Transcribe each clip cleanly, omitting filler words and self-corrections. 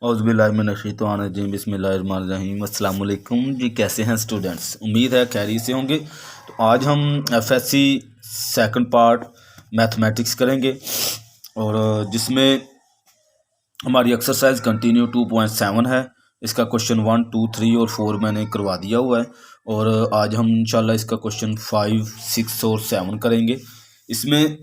औज़ुबिल्लाहिमिनश्शैतानिर्रजीम बिस्मिल्लाहिर्रहमानिर्रहीम। अस्सलाम वालेकुम जी, कैसे हैं स्टूडेंट्स? उम्मीद है खैरियत से होंगे। तो आज हम एफएससी सेकंड पार्ट मैथमेटिक्स करेंगे और जिसमें हमारी एक्सरसाइज कंटिन्यू 2.7 है। इसका क्वेश्चन 1, 2, 3 और 4 मैंने करवा दिया हुआ है और आज हम इंशाल्लाह इसका क्वेश्चन 5, 6 और 7 करेंगे। इसमें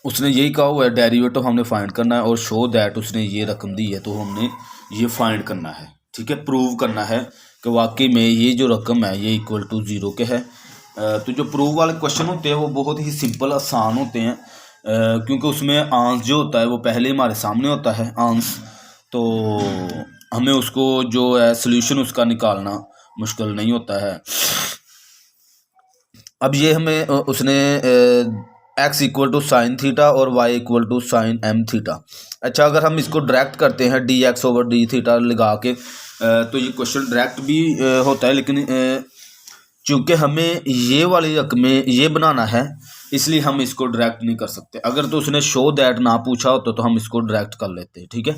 उसने यही कहा हुआ है डेरिवेटिव हमने फाइंड करना है और शो दैट उसने ये रकम दी है तो हमने ये फाइंड करना है। ठीक है, प्रूव करना है कि वाकई में ये जो रकम है ये इक्वल टू ज़ीरो के है। तो जो प्रूव वाले क्वेश्चन होते हैं वो बहुत ही सिंपल आसान होते हैं क्योंकि उसमें आंस जो होता है वो पहले हमारे सामने होता है आंस, तो हमें उसको जो है सोल्यूशन उसका निकालना मुश्किल नहीं होता है। अब ये हमें उसने x equal to sine theta और y equal to sine M theta. अच्छा, अगर हम इसको डायरेक्ट करते हैं dx ओवर डी थीटा लगा के तो ये क्वेश्चन डायरेक्ट भी होता है, लेकिन चूँकि हमें ये वाली रकमें ये बनाना है इसलिए हम इसको डायरेक्ट नहीं कर सकते। अगर तो उसने शो दैट ना पूछा होता तो हम इसको डायरेक्ट कर लेते। ठीक है,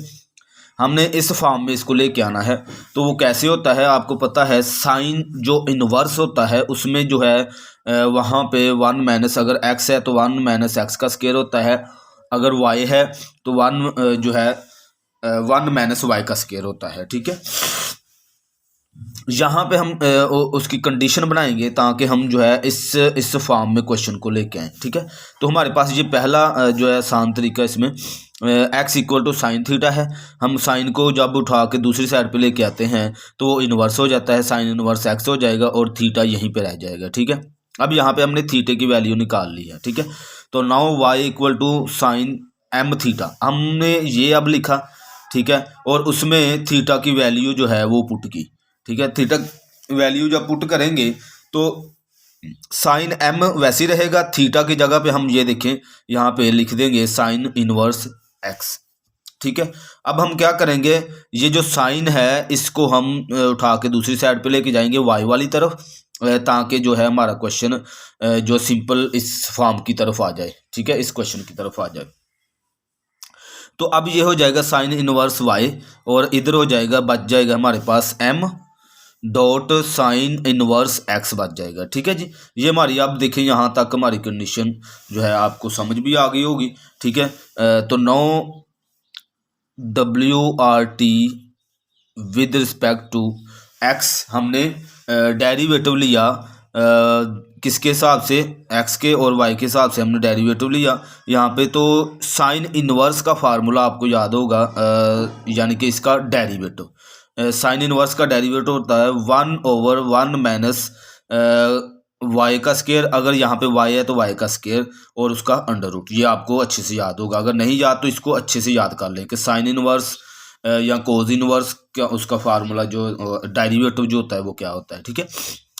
हमने इस फॉर्म में इसको लेके आना है। तो वो कैसे होता है आपको पता है, साइन जो इनवर्स होता है उसमें जो है वहाँ पे 1 माइनस, अगर x है तो 1 माइनस एक्स का स्क्वायर होता है, अगर y है तो 1 जो है 1 माइनस वाई का स्क्वायर होता है। ठीक है, यहाँ पे हम उसकी कंडीशन बनाएंगे ताकि हम जो है इस फॉर्म में क्वेश्चन को लेके आएँ। ठीक है, तो हमारे पास ये पहला जो है आसान तरीका इसमें x equal to sine theta है। हम साइन को जब उठा के दूसरी साइड पे लेके आते हैं तो वो इन्वर्स हो जाता है, साइन इन्वर्स x हो जाएगा और थीटा यहीं पे रह जाएगा। ठीक है, अब यहाँ पे हमने थीटे की वैल्यू निकाल ली है। ठीक है, तो now y equal to sine M theta हमने ये अब लिखा। ठीक है, और उसमें थीटा की वैल्यू जो है वो पुट की। ठीक है, थीटा वैल्यू जब पुट करेंगे तो साइन एम वैसे ही रहेगा, थीटा की जगह पे हम ये देखें यहाँ पे लिख देंगे साइन इनवर्स एक्स। ठीक है, अब हम क्या करेंगे, ये जो साइन है इसको हम उठा के दूसरी साइड पे लेके जाएंगे वाई वाली तरफ, ताकि जो है हमारा क्वेश्चन जो सिंपल इस फॉर्म की तरफ आ जाए। ठीक है, इस क्वेश्चन की तरफ आ जाए। तो अब ये हो जाएगा साइन इनवर्स वाई और इधर हो जाएगा, बच जाएगा हमारे पास M dot sine inverse X बच जाएगा। ठीक है जी, ये हमारी आप देखें यहाँ तक हमारी कंडीशन जो है आपको समझ भी आ गई होगी। ठीक है, तो no WRT with respect to X हमने डेरिवेटिव लिया किसके हिसाब से, एक्स के और वाई के हिसाब से हमने डेरिवेटिव लिया यहाँ पे। तो साइन इनवर्स का फार्मूला आपको याद होगा, यानी कि इसका डेरिवेटिव, साइन इनवर्स का डेरिवेटिव होता है 1 ओवर 1 माइनस वाई का स्क्वायर, अगर यहाँ पे वाई है तो वाई का स्क्वायर और उसका अंडर रूट। ये आपको अच्छे से याद होगा, अगर नहीं याद तो इसको अच्छे से याद कर लें कि साइन इनवर्स या कोज इनवर्स क्या उसका फार्मूला जो डेरिवेटिव जो होता है वो क्या होता है। ठीक है,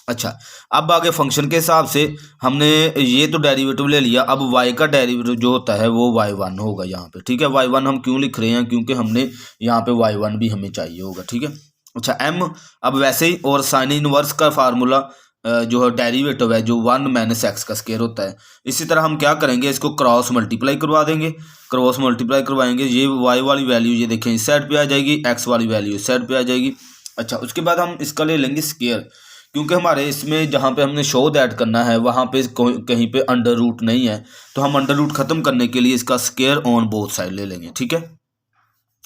अच्छा, अब आगे फंक्शन के हिसाब से हमने ये तो डेरिवेटिव ले लिया, अब y का डेरिवेटिव जो होता है वो y1 होगा यहाँ पे। ठीक है, y1 हम क्यों लिख रहे हैं, क्योंकि हमने यहाँ पे y1 भी हमें चाहिए होगा। ठीक है, अच्छा m अब वैसे ही, और साइन इनवर्स का फार्मूला जो है डेरिवेटिव है जो 1 माइनस एक्स का स्क्वायर होता है। इसी तरह हम क्या करेंगे, इसको क्रॉस मल्टीप्लाई करवा देंगे, क्रॉस मल्टीप्लाई करवाएंगे, ये y वाली वैल्यू ये देखें इस साइड पे आ जाएगी, x वाली वैल्यू इस साइड पे आ जाएगी। अच्छा, उसके बाद हम इसका ले लेंगे स्क्वायर, क्योंकि हमारे इसमें जहाँ पे हमने शो दैट करना है वहाँ पे कहीं पे अंडर रूट नहीं है, तो हम अंडर रूट ख़त्म करने के लिए इसका स्क्वायर ऑन बोथ साइड ले लेंगे। ठीक है,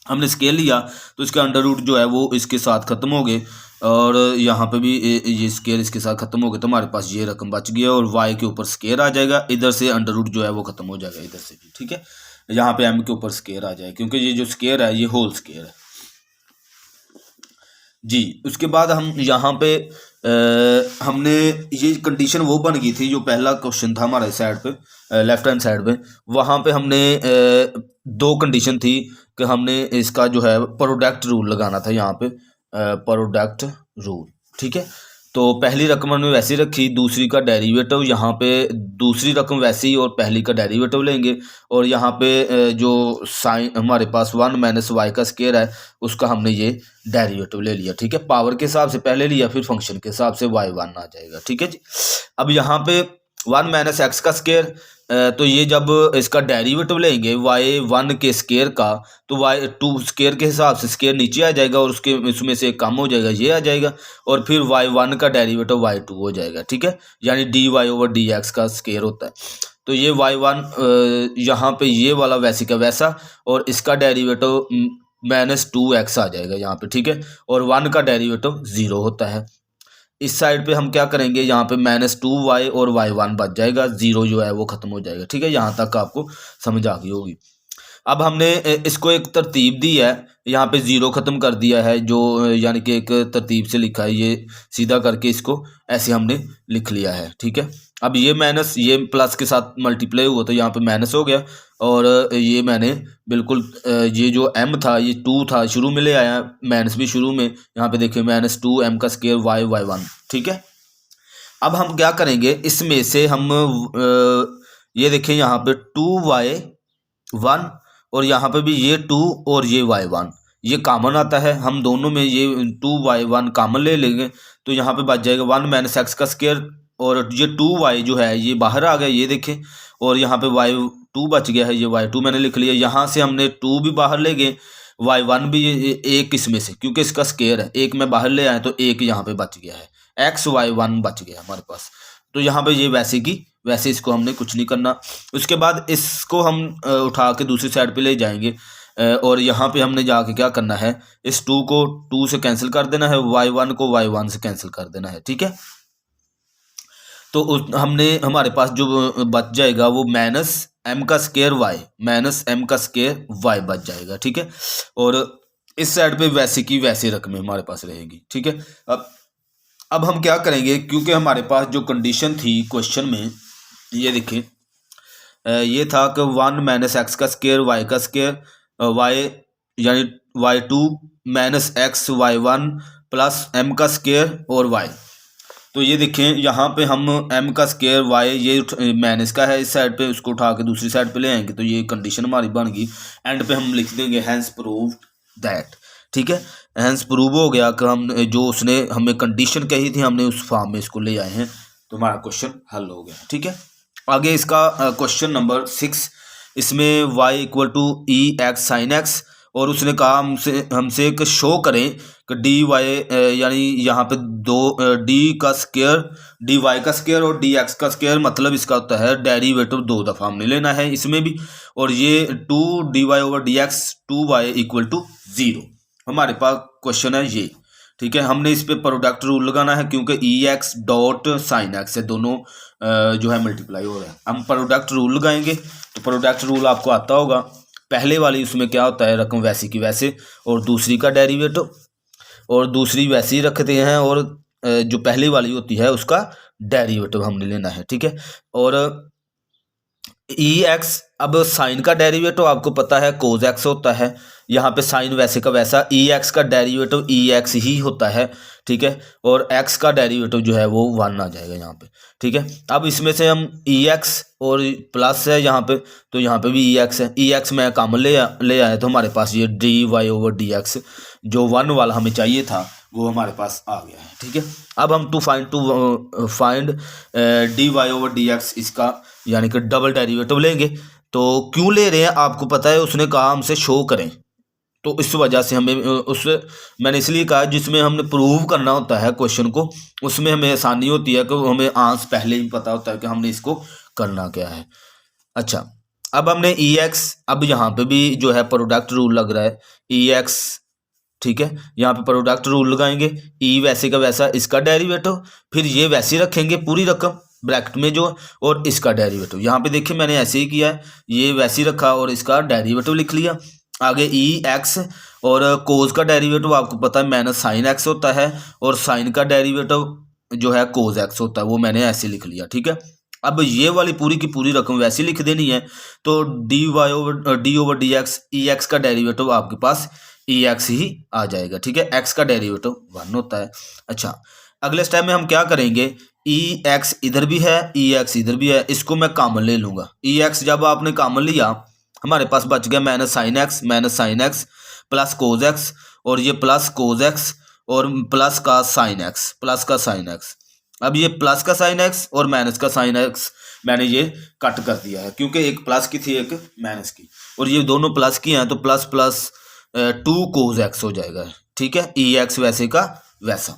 हमने स्केयर लिया तो इसका अंडर रूट जो है वो इसके साथ ख़त्म हो गए और यहाँ पे भी ये स्केयर इसके साथ ख़त्म हो गए, तो हमारे पास ये रकम बच गई है और y के ऊपर स्केयर आ जाएगा, इधर से अंडर रूट जो है वो ख़त्म हो जाएगा इधर से भी। ठीक है, यहाँ पे m के ऊपर स्केयर आ जाए क्योंकि ये जो स्केयर है ये होल स्केयर है जी। उसके बाद हम यहाँ पे हमने ये कंडीशन वो बन गई थी, जो पहला क्वेश्चन था हमारे साइड पे लेफ्ट हैंड साइड पे, वहाँ पे हमने दो कंडीशन थी कि हमने इसका जो है प्रोडक्ट रूल लगाना था यहाँ पे, प्रोडक्ट रूल। ठीक है, तो पहली रकम हमने वैसी रखी, दूसरी का डेरिवेटिव यहाँ पे, दूसरी रकम वैसी और पहली का डेरिवेटिव लेंगे, और यहाँ पे जो साइन हमारे पास 1 माइनस वाई का स्क्वायर है उसका हमने ये डेरिवेटिव ले लिया। ठीक है, पावर के हिसाब से पहले लिया, फिर फंक्शन के हिसाब से y1 आ जाएगा। ठीक है जी, अब यहाँ पे 1 माइनस एक्स का स्क्वायर तो ये जब इसका डेरिवेटिव लेंगे y1 के स्केयर का, तो y2 स्केयर के हिसाब से स्केयर नीचे आ जाएगा और उसके उसमें से कम हो जाएगा, ये आ जाएगा, और फिर y1 का डेरिवेटिव y2 हो जाएगा, ठीक है, यानी dy/dx का स्केयर होता है। तो ये y1 यहाँ पे ये वाला वैसे का वैसा, और इसका डेरिवेटिव -2x आ जाएगा यहाँ पे, ठीक है, और 1 का डेरिवेटिव 0 होता है। इस साइड पे हम क्या करेंगे, यहाँ पे -2y और y1 बच जाएगा, 0 जो है वो खत्म हो जाएगा, ठीक है, यहाँ तक आपको समझ आ गई होगी। अब हमने इसको एक तरतीब दी है, यहाँ पे 0 ख़त्म कर दिया है, जो यानी कि एक तरतीब से लिखा है, ये सीधा करके इसको ऐसे हमने लिख लिया है, ठीक है। अब ये माइनस ये प्लस के साथ मल्टीप्लाई हुआ तो यहाँ पे माइनस हो गया, और ये मैंने बिल्कुल ये जो m था ये 2 था, शुरू में ले आया, माइनस भी शुरू में, यहाँ पे देखिए -2m का स्क्वायर y1, ठीक है। अब हम क्या करेंगे, इसमें से हम ये देखिए यहाँ पे 2y1 और यहाँ पे भी ये 2 और ये y1, ये कॉमन आता है, हम दोनों में ये 2y1 कॉमन ले लेंगे, तो यहाँ पे बच जाएगा 1 - x का स्क्वायर, और ये 2y जो है ये बाहर आ गया, ये देखें, और यहाँ पे y2 बच गया है, ये y2 मैंने लिख लिया, यहाँ से हमने 2 भी बाहर ले गए, y1 भी एक इसमें से, क्योंकि इसका स्क्वायर है, एक में बाहर ले आए तो एक यहाँ पे बच गया है, xy1 बच गया हमारे पास। तो यहाँ पे ये वैसे की वैसे, इसको हमने कुछ नहीं करना। उसके बाद इसको हम उठा के दूसरी साइड पे ले जाएंगे, और यहाँ पे हमने जाके क्या करना है, इस 2 को 2 से कैंसिल कर देना है, y1 को y1 से कैंसिल कर देना है, ठीक है। तो हमने हमारे पास जो बच जाएगा वो -m का स्क्वायर y, -m का स्क्वायर y बच जाएगा, ठीक है। और इस साइड पे वैसे की वैसे रकमें हमारे पास रहेगी, ठीक है। अब हम क्या करेंगे, क्योंकि हमारे पास जो कंडीशन थी क्वेश्चन में, ये देखिए ये था कि 1 - x का स्क्वायर y का स्क्वायर y यानी y2 - x y1 plus m का स्क्वायर और y। तो ये देखें यहाँ पे हम m का स्क्वायर y ये माइनस का है इस साइड पे, उसको उठा के दूसरी साइड पे ले आएंगे, तो ये कंडीशन हमारी बन गई। एंड पे हम लिख देंगे हैंस प्रूव्ड दैट, ठीक है, हैंस प्रूव हो गया कि हम जो उसने हमें कंडीशन कही थी हमने उस फॉर्म में इसको ले आए हैं, तो हमारा क्वेश्चन हल हो गया, ठीक है। आगे इसका क्वेश्चन नंबर 6, इसमें y = e(x sin x), और उसने कहा हमसे कि शो करें कि डी वाई यानी यहाँ पे दो डी का स्क्वायर, डी वाई का स्क्वायर और डी एक्स का स्क्वायर, मतलब इसका होता है डेरिवेटिव 2 दफ़ा हमने लेना है इसमें भी, और ये 2 dy/dx 2y = 0 हमारे पास क्वेश्चन है ये, ठीक है। हमने इस पे प्रोडक्ट रूल लगाना है, क्योंकि ex डॉट साइन एक्स से दोनों जो है मल्टीप्लाई हो रहा है। हम प्रोडक्ट रूल लगाएंगे, तो प्रोडक्ट रूल आपको आता होगा, पहले वाली उसमें क्या होता है, रकम वैसी की वैसे, और दूसरी का डेरिवेटिव, और दूसरी वैसे ही रखते हैं, और जो पहली वाली होती है उसका डेरिवेटिव हमने लेना है, ठीक है। और ex, अब साइन का डेरिवेटिव आपको पता है cos x होता है, यहाँ पे साइन वैसे का वैसा, ex का डेरिवेटिव ex ही होता है, ठीक है, और x का डेरिवेटिव जो है वो 1 आ जाएगा यहाँ पे, ठीक है। अब इसमें से हम ex और प्लस है यहाँ पे, तो यहाँ पे भी ex है, ex में कॉमन ले आए, तो हमारे पास ये dy/dx जो 1 वाला हमें चाहिए था वो हमारे पास आ गया है, ठीक है। अब हम टू फाइंड dy/dx इसका यानी कि डबल डेरिवेटिव लेंगे। तो क्यों ले रहे हैं आपको पता है, उसने कहा हमसे शो करें, तो इस वजह से हमें मैंने इसलिए कहा जिसमें हमने प्रूव करना होता है क्वेश्चन को, उसमें हमें आसानी होती है कि हमें आंसर पहले ही पता होता है कि हमने इसको करना क्या है। अच्छा, अब हमने ex, अब यहाँ पे भी जो है प्रोडक्ट रूल लग रहा है ex, ठीक है, यहाँ पे प्रोडक्ट रूल लगाएंगे, ई वैसे का वैसा इसका डेरिवेटिव, फिर ये वैसे रखेंगे पूरी रकम ब्रैकेट में जो, और इसका डेरिवेटिव यहाँ पे देखिए मैंने ऐसे ही किया है, ये वैसे ही रखा और इसका डेरिवेटिव लिख लिया। आगे ex और कोस का डेरिवेटिव आपको पता है -sin x होता है, और साइन का डेरिवेटिव जो है cos x होता है, वो मैंने ऐसे लिख लिया, ठीक है। अब ये वाली पूरी की पूरी रकम वैसे लिख देनी है, तो dy/dx ex का डेरिवेटिव आपके पास ex ही आ जाएगा, ठीक है, x का डेरिवेटिव 1 होता है। अच्छा, अगले स्टेप में हम क्या करेंगे, ex इधर भी है ex इधर भी है, इसको मैं कॉमन ले लूँगा। ex जब आपने कॉमन लिया हमारे पास बच गया -sin x plus cos x, और ये प्लस cos x और प्लस का sin x, अब ये प्लस का sin x और माइनस का sin x मैंने ये कट कर दिया है, क्योंकि एक प्लस की थी एक माइनस की, और ये दोनों प्लस की हैं तो प्लस प्लस 2 कोस एक्स हो जाएगा। ठीक है, ई एक्स वैसे का वैसा।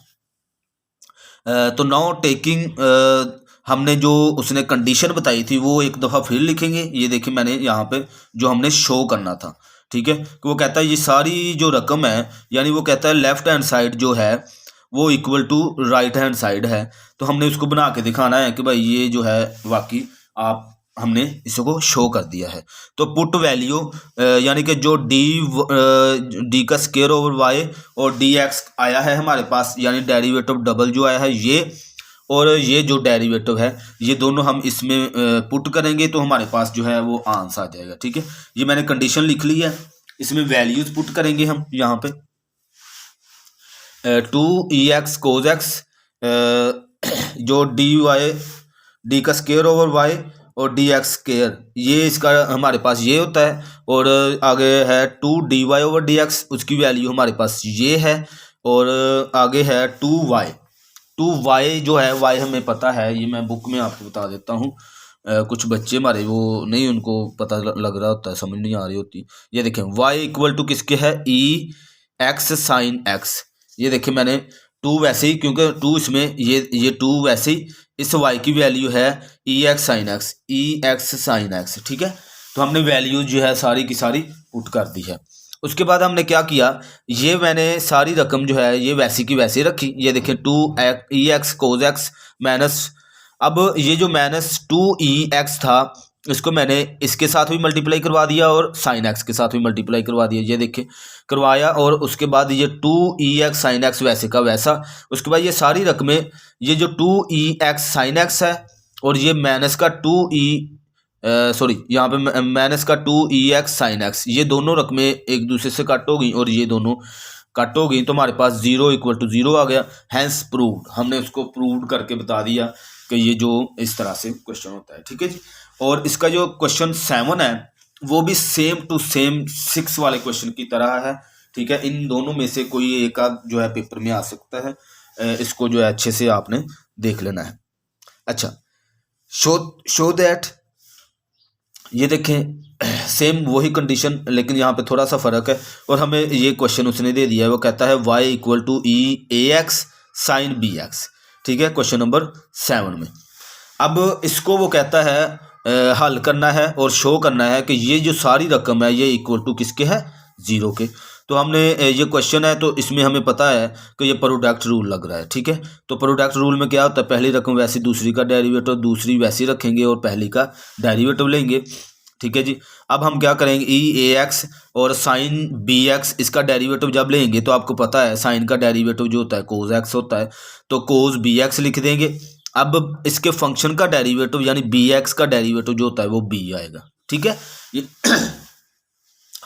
तो नाउ टेकिंग हमने जो उसने कंडीशन बताई थी वो एक दफ़ा फिर लिखेंगे। ये देखिए मैंने यहाँ पे जो हमने शो करना था, ठीक है, कि वो कहता है ये सारी जो रकम है, यानी वो कहता है लेफ्ट हैंड साइड जो है वो equal to right hand side है। तो हमने उसको बना के दिखाना है कि भाई ये जो है वाकई आप हमने इसको शो कर दिया है। तो पुट वैल्यू यानी कि जो डी का स्क्वायर ओवर वाई और डी एक्स आया है हमारे पास, यानी डेरिवेटिव डबल जो आया है ये, और ये जो डेरिवेटिव है ये दोनों हम इसमें पुट करेंगे तो हमारे पास जो है वो आंसर आ जाएगा। ठीक है, ये मैंने कंडीशन लिख ली है, इसमें वैल्यूज पुट करेंगे हम यहाँ पे 2 कोस एक्स जो डी का स्क्वायर ओवर वाई और डी एक्स स्क्वायर, ये इसका हमारे पास ये होता है, और आगे है 2 dy ओवर डी एक्स, उसकी वैल्यू हमारे पास ये है, और आगे है 2y जो है y हमें पता है, ये मैं बुक में आपको बता देता हूँ। कुछ बच्चे हमारे वो नहीं, उनको पता लग रहा होता है, समझ नहीं आ रही होती। ये देखें y इक्वल टू किसके है, ई एक्स साइन एक्स। ये देखिए मैंने 2 वैसे ही, क्योंकि 2 इसमें ये 2 वैसे ही, इस y की वैल्यू है ई एक्स साइन एक्स। ठीक है, तो हमने वैल्यू जो है सारी की सारी पुट कर दी है। उसके बाद हमने क्या किया, ये मैंने सारी रकम जो है ये वैसी की वैसी रखी। ये देखें 2 कोस एक्स माइनस, अब ये जो -2 था इसको मैंने इसके साथ भी मल्टीप्लाई करवा दिया और साइन एक्स के साथ भी मल्टीप्लाई करवा दिया। ये देखिए करवाया, और उसके बाद ये 2 साइन एक्स वैसे का वैसा। उसके बाद ये सारी रकमें, ये जो 2 साइन एक्स है और ये माइनस का यहाँ पे माइनस का 2 साइन एक्स, ये दोनों रकमें एक दूसरे से कट हो गई और ये दोनों कट हो गई, तो हमारे पास 0 इक्वल टू 0 आ गया। हैंस प्रूव्ड, हमने उसको प्रूव करके बता दिया कि ये जो इस तरह से क्वेश्चन होता है। ठीक है जी, और इसका जो क्वेश्चन 7 है वो भी सेम टू सेम 6 वाले क्वेश्चन की तरह है। ठीक है, इन दोनों में से कोई एक आध जो है पेपर में आ सकता है, इसको जो है अच्छे से आपने देख लेना है। अच्छा, शो दैट, ये देखें सेम वही कंडीशन, लेकिन यहाँ पे थोड़ा सा फ़र्क है, और हमें ये क्वेश्चन उसने दे दिया है, वो कहता है y equal to E A X sine B X. ठीक है, क्वेश्चन नंबर 7 में अब इसको वो कहता है हल करना है और शो करना है कि ये जो सारी रकम है ये इक्वल टू किसके है, 0 के। तो हमने ये क्वेश्चन है तो इसमें हमें पता है कि ये प्रोडक्ट रूल लग रहा है। ठीक है, तो प्रोडक्ट रूल में क्या होता है, पहली रकम वैसी, दूसरी का डेरिवेटिव दूसरी वैसी रखेंगे और पहली का डेरिवेटिव लेंगे। ठीक है जी, अब हम क्या करेंगे, ई ए एक्स और साइन बी एक्स, इसका डेरिवेटिव जब लेंगे तो आपको पता है साइन का डेरिवेटिव जो होता है कोस एक्स होता है, तो कोस बी एक्स लिख देंगे। अब इसके फंक्शन का डेरिवेटिव यानी बी एक्स का डेरिवेटिव जो होता है वो बी आएगा। ठीक है,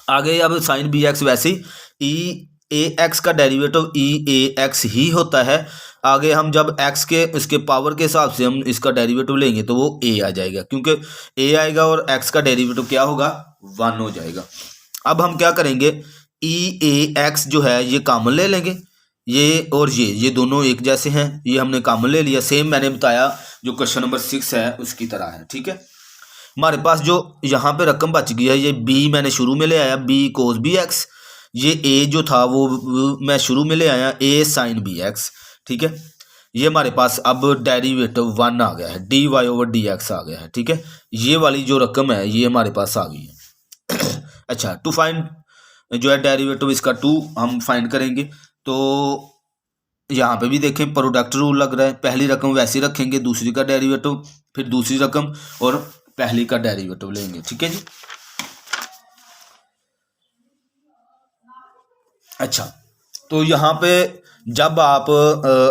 आगे अब साइन बी एक्स वैसे ही ई ए एक्स का डेरिवेटिव ई ए एक्स ही होता है। आगे हम जब एक्स के इसके पावर के हिसाब से हम इसका डेरिवेटिव लेंगे तो वो ए आ जाएगा, क्योंकि ए आएगा और एक्स का डेरिवेटिव क्या होगा, 1 हो जाएगा। अब हम क्या करेंगे, ई ए एक्स जो है ये कॉमन ले लेंगे, ये और ये दोनों एक जैसे हैं, ये हमने कॉमन ले लिया। सेम मैंने बताया जो क्वेश्चन नंबर 6 है उसकी तरह है। ठीक है, हमारे पास जो यहाँ पे रकम बच गई है, ये बी मैंने शुरू में ले आया, बी कोस बी एक्स, ये ए जो था वो मैं शुरू में ले आया, ए साइन बी एक्स। ठीक है, ये हमारे पास अब डेरिवेटिव 1 आ गया है, d Y over D x आ गया है। ठीक है, ये वाली जो रकम है ये हमारे पास आ गई है। अच्छा, टू फाइंड जो है डेरिवेटिव इसका 2 हम फाइंड करेंगे। तो यहाँ पे भी देखें प्रोडक्ट रूल लग रहा है, पहली रकम वैसी रखेंगे, दूसरी का डेरिवेटिव, फिर दूसरी रकम और पहली का डेरिवेटिव लेंगे। ठीक है जी, अच्छा, तो यहाँ पे जब आप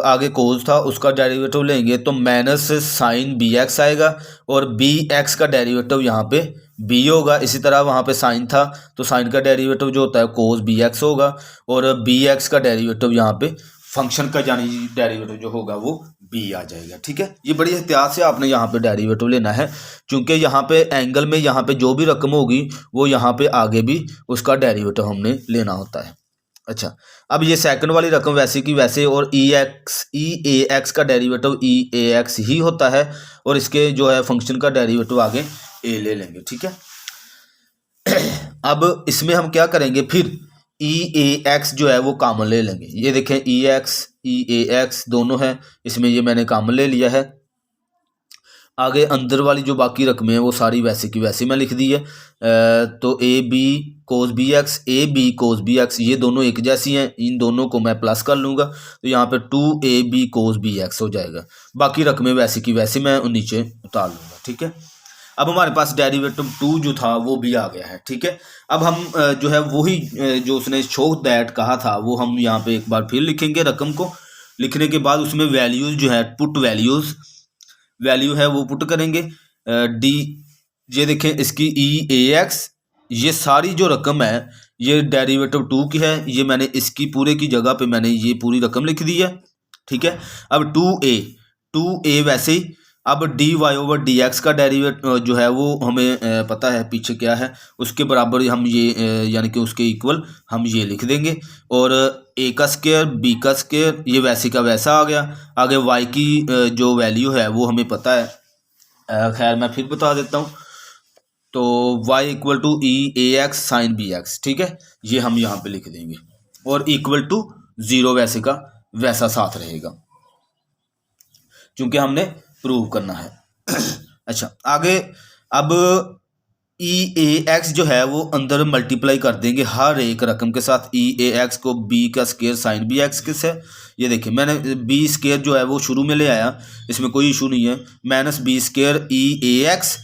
आगे कोस था उसका डेरिवेटिव लेंगे तो माइनस साइन बी एक्स आएगा और बी एक्स का डेरिवेटिव यहाँ पे बी होगा। इसी तरह वहाँ पे साइन था तो साइन का डेरिवेटिव जो होता है कोस बी एक्स होगा, और बी एक्स का डेरिवेटिव यहाँ पे फंक्शन का यानी डेरिवेटिव जो होगा वो बी आ जाएगा। ठीक है, ये बड़ी एहतियात से आपने यहाँ पे डेरिवेटिव लेना है, क्योंकि यहाँ पे एंगल में यहाँ पे जो भी रकम होगी वो यहाँ पे आगे भी उसका डेरिवेटिव हमने लेना होता है। अच्छा, अब ये सेकंड वाली रकम वैसे की वैसे, और ई ए एक्स का डेरिवेटिव ई ए एक्स ही होता है, और इसके जो है फंक्शन का डेरिवेटिव आगे ए ले लेंगे, ठीक है। अब इसमें हम क्या करेंगे, फिर ई ए एक्स जो है वो कॉमन ले लेंगे। ये देखें ई ए एक्स दोनों है, इसमें ये मैंने कॉमन ले लिया है। आगे अंदर वाली जो बाकी रकमें हैं वो सारी वैसे की वैसे मैं लिख दी है। तो A B cos B X, A B cos B X, ये दोनों एक जैसी हैं, इन दोनों को मैं प्लस कर लूँगा, तो यहाँ पे 2ab कोस बी एक्स हो जाएगा। बाकी रकमें वैसे की वैसे मैं नीचे उतार लूँगा, ठीक है। अब हमारे पास डेरिवेटिव 2 जो था वो भी आ गया है, ठीक है। अब हम जो है वही जो उसने शो दैट कहा था वो हम यहाँ पे एक बार फिर लिखेंगे। रकम को लिखने के बाद उसमें वैल्यूज़ जो है पुट वैल्यू है वो पुट करेंगे। डी, ये देखें इसकी ई ए एक्स, ये सारी जो रकम है ये डेरिवेटिव 2 की है, ये मैंने इसकी पूरे की जगह पे मैंने ये पूरी रकम लिख दी है, ठीक है। अब 2a वैसे ही। अब D Y over D X का डेरिवेटिव जो है वो हमें पता है पीछे क्या है, उसके बराबर हम ये यानी कि उसके इक्वल हम ये लिख देंगे। और ए का स्क्वायर बी का स्क्वायर ये वैसे का वैसा आ गया। आगे वाई की जो वैल्यू है वो हमें पता है, खैर मैं फिर बता देता हूँ। तो y equal to E A X sine B X, ठीक है, ये हम यहाँ पे लिख देंगे, और इक्वल टू 0 वैसे का वैसा साथ रहेगा, क्योंकि हमने प्रूव करना है। अच्छा, आगे अब ई ए एक्स जो है वो अंदर मल्टीप्लाई कर देंगे हर एक रकम के साथ। ई ए एक्स को बी का स्क्वायर साइन बी एक्स किस है, ये देखिए मैंने बी स्क्वायर जो है वो शुरू में ले आया, इसमें कोई इशू नहीं है, minus B square E A X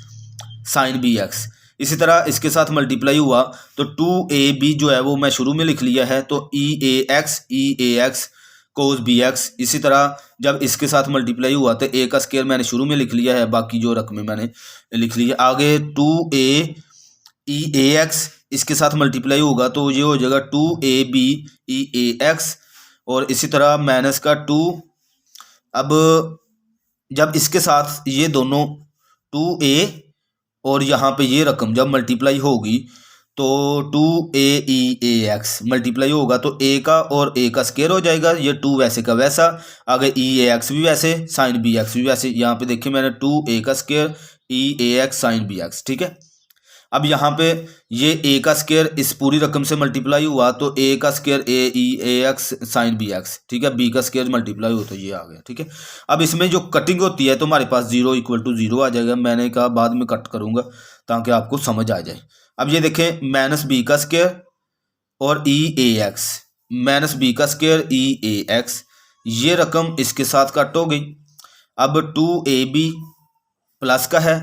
sine B x. इसी तरह इसके साथ मल्टीप्लाई हुआ तो 2ab जो है वो मैं शुरू में लिख लिया है, तो ई A x cos B x. इसी तरह जब इसके साथ मल्टीप्लाई हुआ तो ए का स्क्वायर मैंने शुरू में लिख लिया है, बाकी जो रकमें मैंने लिख ली है। आगे 2a ई ए एक्स इसके साथ मल्टीप्लाई होगा तो ये हो जाएगा 2ab ई ए एक्स, और इसी तरह माइनस का 2। अब जब इसके साथ ये दोनों 2a और यहाँ पे ये रकम जब मल्टीप्लाई होगी तो 2a E A x multiply होगा तो a का और a का स्क्वायर हो जाएगा, ये 2 वैसे का वैसा। आगे ई ए एक्स भी वैसे, साइन बी एक्स भी वैसे। यहाँ पे देखिए मैंने 2a का square E A X sine B X, ठीक है। अब यहाँ पे ये a का स्क्वायर इस पूरी रकम से मल्टीप्लाई हुआ तो a का square A E A X sine B X, ठीक है। b का स्क्वायर मल्टीप्लाई हो तो ये आ गया, ठीक है। अब इसमें जो कटिंग होती है तो हमारे पास 0 इक्वल टू 0 आ जाएगा। मैंने कहा बाद में कट करूँगा ताकि आपको समझ आ जाए। अब ये देखें माइनस बी का स्क्वायर और ई ए एक्स, माइनस बी का स्क्वायर ई ए एक्स, ये रकम इसके साथ कट हो गई। अब 2ab प्लस का है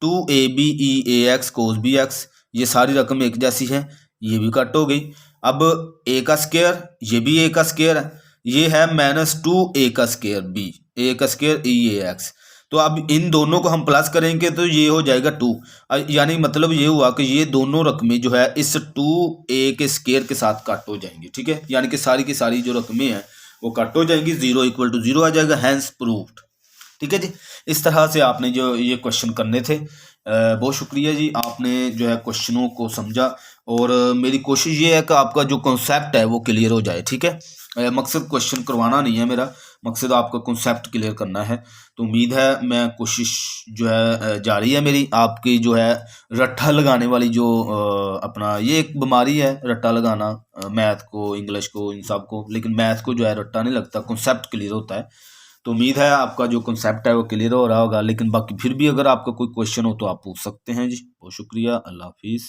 2ab E A x cos B X, ये सारी रकम एक जैसी है, ये भी कट हो गई। अब a का स्क्वायर, ये भी a का स्क्वायर है, ये है माइनस 2a का स्क्वायर b, a का स्क्वायर ई ए एक्स। तो अब इन दोनों को हम प्लस करेंगे तो ये हो जाएगा 2, यानी मतलब ये हुआ कि ये दोनों रकमें जो है इस 2a के स्क्वायर के साथ कट हो जाएंगी, ठीक है। यानी कि सारी की सारी जो रकमें हैं वो कट हो जाएंगी, 0 इक्वल टू 0 आ जाएगा, हैंस प्रूव्ड, ठीक है जी। इस तरह से आपने जो ये क्वेश्चन करने थे। बहुत शुक्रिया जी, आपने जो है क्वेश्चनों को समझा, और मेरी कोशिश ये है कि आपका जो कॉन्सेप्ट है वो क्लियर हो जाए, ठीक है। मकसद क्वेश्चन करवाना नहीं है मेरा, मकसद आपका कॉन्सेप्ट क्लियर करना है। तो उम्मीद है मैं कोशिश जो है जारी है मेरी। आपकी जो है रट्टा लगाने वाली जो अपना ये एक बीमारी है, रट्टा लगाना मैथ को इंग्लिश को इन सब को, लेकिन मैथ को जो है रट्टा नहीं लगता, कॉन्सेप्ट क्लियर होता है। तो उम्मीद है आपका जो कॉन्सेप्ट है वो क्लियर हो रहा होगा, लेकिन बाकी फिर भी अगर आपका कोई क्वेश्चन हो तो आप पूछ सकते हैं जी। बहुत शुक्रिया, अल्लाह हाफिज़।